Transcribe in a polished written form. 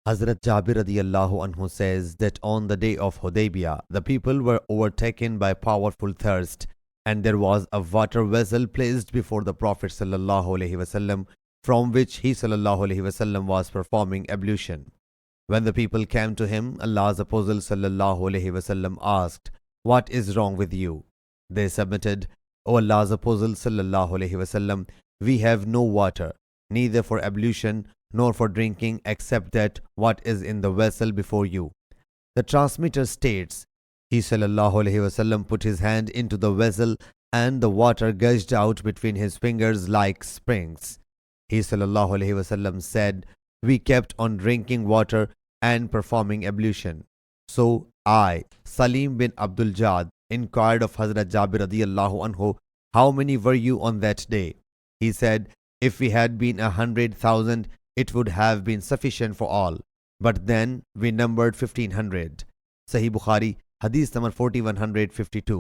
Hazrat Jabir radiyallahu anhu says that on the day of Hudaybiyah, the people were overtaken by powerful thirst, and there was a water vessel placed before the Prophet sallallahu alaihi wasallam, from which he sallallahu alaihi wasallam was performing ablution. When the people came to him, Allah's Apostle sallallahu alaihi wasallam asked, "What is wrong with you?" They submitted, "O Allah's Apostle sallallahu alaihi wasallam, we have no water, neither for ablution nor for drinking, except that what is in the vessel before you." The transmitter states, he sallallahu alaihi wasallam put his hand into the vessel and the water gushed out between his fingers like springs. He sallallahu alaihi wasallam said, "We kept on drinking water and performing ablution." So I, Salim bin Abdul Jad, inquired of Hazrat Jabir radiyallahu anhu, "How many were you on that day?" He said, "If we had been 100,000, it would have been sufficient for all. But then we numbered 1,500. Sahih Bukhari, Hadith number 4152.